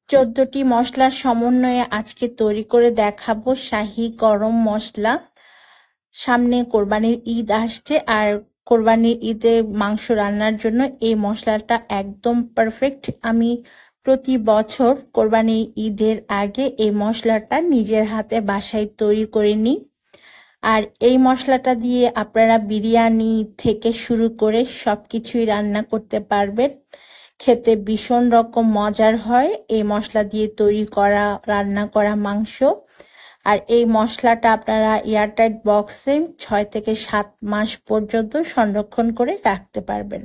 14টি মশলার সমন্বয়ে আজকে তৈরি করে দেখাবো শাহী গরম মশলা। সামনে কোরবানির ঈদ আসছে, আর কোরবানির ঈদে মাংস রান্নার জন্য এই মশলাটা একদম পারফেক্ট। আমি প্রতি বছর কোরবানির ঈদের আগে এই মশলাটা নিজের হাতে বাসায় তৈরি করে নিই। আর এই মশলাটা দিয়ে আপনারা বিরিয়ানি থেকে শুরু করে সবকিছুই রান্না করতে পারবেন। খেতে ভীষণ রকম মজার হয় এই মশলা দিয়ে তৈরি করা রান্না করা মাংস। আর এই মশলাটা আপনারা এয়ারটাইট বক্সে 6 থেকে 7 মাস পর্যন্ত সংরক্ষণ করে রাখতে পারবেন।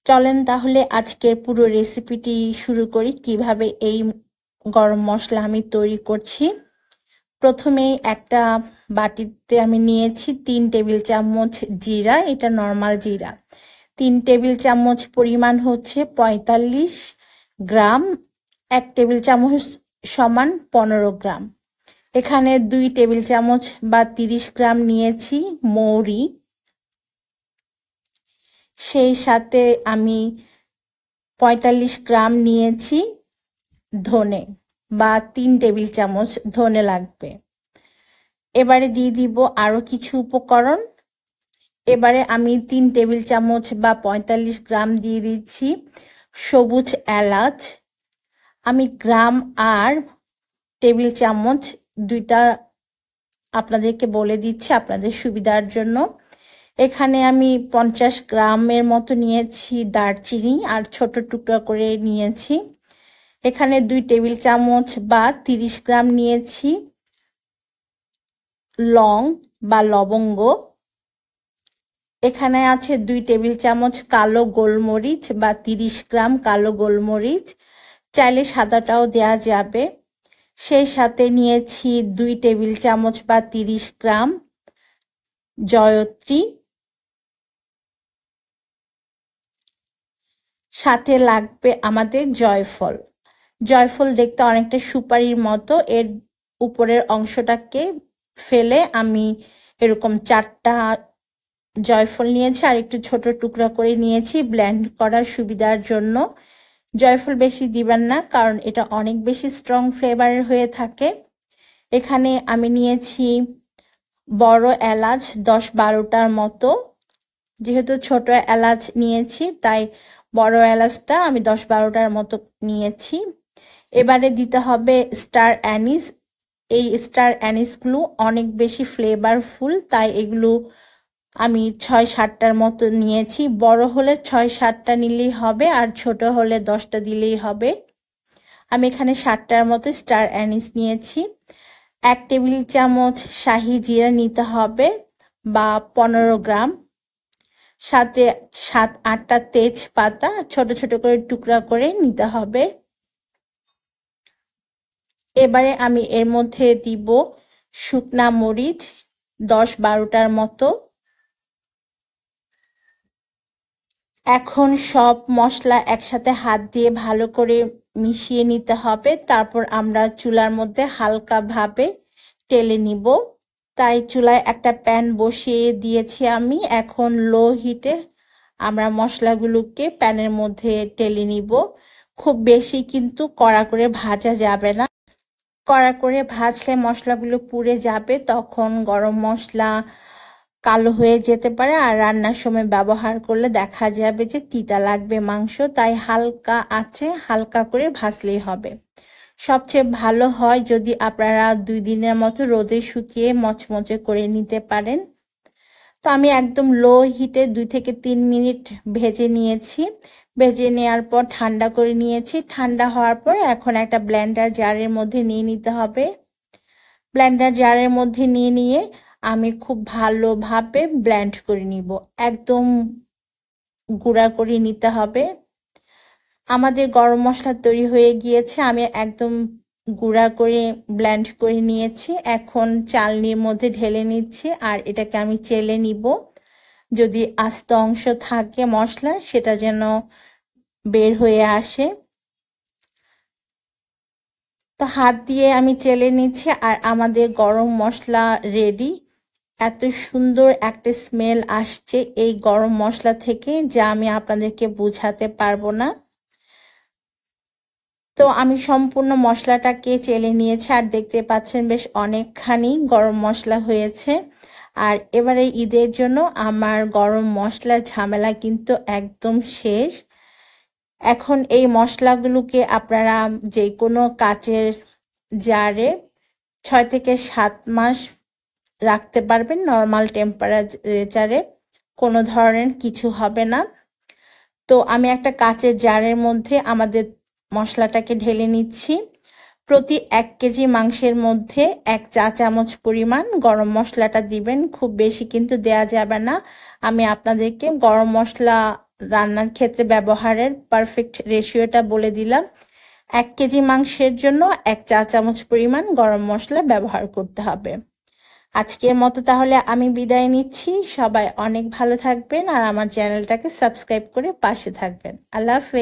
চলেন তাহলে আজকের পুরো রেসিপিটি শুরু করি, কিভাবে এই গরম মশলা আমি তৈরি করছি। প্রথমেই একটা বাটিতে আমি নিয়েছি 3 টেবিল চামচ জিরা, এটা নর্মাল জিরা। 3 টেবিল চামচ পরিমাণ হচ্ছে 45 গ্রাম, 1 টেবিল চামচ সমান 15 গ্রাম। এখানে 2 টেবিল চামচ বা 30 গ্রাম নিয়েছি মৌরি, সেই সাথে আমি 45 গ্রাম নিয়েছি ধনে বা 3 টেবিল চামচ ধনে লাগবে। এবারে দিয়ে দিব আরো কিছু উপকরণ। এবারে আমি 3 টেবিল চামচ বা 45 গ্রাম দিয়ে দিচ্ছি সবুজ এলাচ। আমি গ্রাম আর টেবিল চামচ দুইটা আপনাদেরকে বলে দিচ্ছি আপনাদের সুবিধার জন্য। এখানে আমি 50 গ্রামের মতো নিয়েছি দারচিনি আর ছোট টুকরা করে নিয়েছি। এখানে 2 টেবিল চামচ বা 30 গ্রাম নিয়েছি লং বা লবঙ্গ। এখানে আছে 2 টেবিল চামচ কালো গোলমরিচ বা 30 গ্রাম কালো গোলমরিচ, চাইলে সাদাটাও দেয়া যাবে। সেই সাথে নিয়েছি 2 টেবিল চামচ বা 30 গ্রাম জয়ত্রী, সাথে লাগবে আমাদের জয়ফল। জয়ফল দেখতে অনেকটা সুপারির মতো, এর উপরের অংশটাকে ফেলে আমি এরকম 4টা জয়ফল নিয়েছি আর একটু ছোট টুকরা করে নিয়েছি ব্লেন্ড করার সুবিধার জন্য। জয়ফল বেশি দিবেন না, কারণ এটা অনেক বেশি স্ট্রং ফ্লেভারের হয়ে থাকে। এখানে আমি নিয়েছি বড় এলাচ 10-12টার মতো, যেহেতু ছোট এলাচ নিয়েছি তাই বড় এলাচটা আমি 10-12টার মতো নিয়েছি। এবারে দিতে হবে স্টার অ্যানিস। এই স্টার অ্যানিসগুলো অনেক বেশি ফ্লেভারফুল, তাই এগুলো আমি 6-7টার মতো নিয়েছি। বড় হলে 6-7টা নিলেই হবে, আর ছোট হলে 10টা দিলেই হবে। আমি এখানে 7টার মতো স্টার অ্যানিস নিয়েছি। 1 টেবিল চামচ শাহি জিরা নিতে হবে বা 15 গ্রাম, সাথে 7-8টা তেজপাতা ছোট ছোট করে টুকরা করে নিতে হবে। এবারে আমি এর মধ্যে দিব শুকনা মরিচ 10-12টার মতো। এখন সব মশলা একসাথে হাত দিয়ে ভালো করে মিশিয়ে নিতে হবে, তারপর আমরা চুলার মধ্যে হালকাভাবে টেলে নিব। তাই চুলায় একটা প্যান বসিয়ে দিয়েছি আমি। এখন লো হিটে আমরা মশলাগুলোকে প্যানের মধ্যে টেলে নিব। খুব বেশি কিন্তু কড়া করে ভাজা যাবে না, কড়া করে ভাজলে মশলাগুলো পুড়ে যাবে, তখন গরম মশলা কালো হয়ে যেতে পারে, আর রান্নার সময় ব্যবহার করলে দেখা যাবে যে তিতা লাগবে মাংস। তাই হালকা আছে হালকা করে ভাজলেই হবে। সবচেয়ে ভালো হয় যদি আপনারা 2 দিনের মতো রোদে শুকিয়ে মচমচে করে নিতে পারেন। তো আমি একদম লো হিটে 2 থেকে 3 মিনিট ভেজে নিয়েছি। ভেজে নেওয়ার পর ঠান্ডা করে নিয়েছি। ঠান্ডা হওয়ার পর এখন একটা ব্লেন্ডার জারের মধ্যে নিয়ে নিতে হবে। ব্লেন্ডার জারের মধ্যে নিয়ে আমি খুব ভালোভাবে ব্লেন্ড করে নিব, একদম গুঁড়া করে নিতে হবে। আমাদের গরম মশলা তৈরি হয়ে গিয়েছে, আমি একদম গুঁড়া করে ব্লেন্ড করে নিয়েছি। এখন চালনির মধ্যে ঢেলে নিচ্ছি আর এটাকে আমি চেলে নিব। যদি আস্ত অংশ থাকে মশলা সেটা যেন বের হয়ে আসে। তো হাত দিয়ে আমি চেলে নিচ্ছি আর আমাদের গরম মশলা রেডি। এত সুন্দর একটা স্মেল আসছে এই গরম মশলা থেকে, যা আমি আপনাদেরকে বোঝাতে পারবো না। তো আমি সম্পূর্ণ মশলাটাকে চেলে নিয়েছি আর দেখতে পাচ্ছেন বেশ অনেকখানি গরম মশলা হয়েছে। আর এবারে ঈদের জন্য আমার গরম মশলার ঝামেলা কিন্তু একদম শেষ। এখন এই মশলাগুলোকে আপনারা যে কোনো কাচের জারে 6 থেকে 7 মাস রাখতে পারবেন নর্মাল টেম্পারেচারে, কোনো ধরনের কিছু হবে না। তো আমি একটা কাচের জারের মধ্যে আমাদের মশলাটাকে ঢেলে নিচ্ছি। প্রতি 1 কেজি মাংসের মধ্যে 1 চা চামচ পরিমাণ গরম মশলাটা দিবেন, খুব বেশি কিন্তু দেয়া যাবে না। আমি আপনাদেরকে গরম মশলা রান্নার ক্ষেত্রে ব্যবহারের পারফেক্ট রেশিওটা বলে দিলাম। 1 কেজি মাংসের জন্য 1 চা চামচ পরিমাণ গরম মশলা ব্যবহার করতে হবে। আজকের মতো তাহলে আমি বিদায় নিচ্ছি। সবাই অনেক ভালো থাকবেন আর আমার চ্যানেলটাকে সাবস্ক্রাইব করে পাশে থাকবেন। আল্লাহ হাফেজ।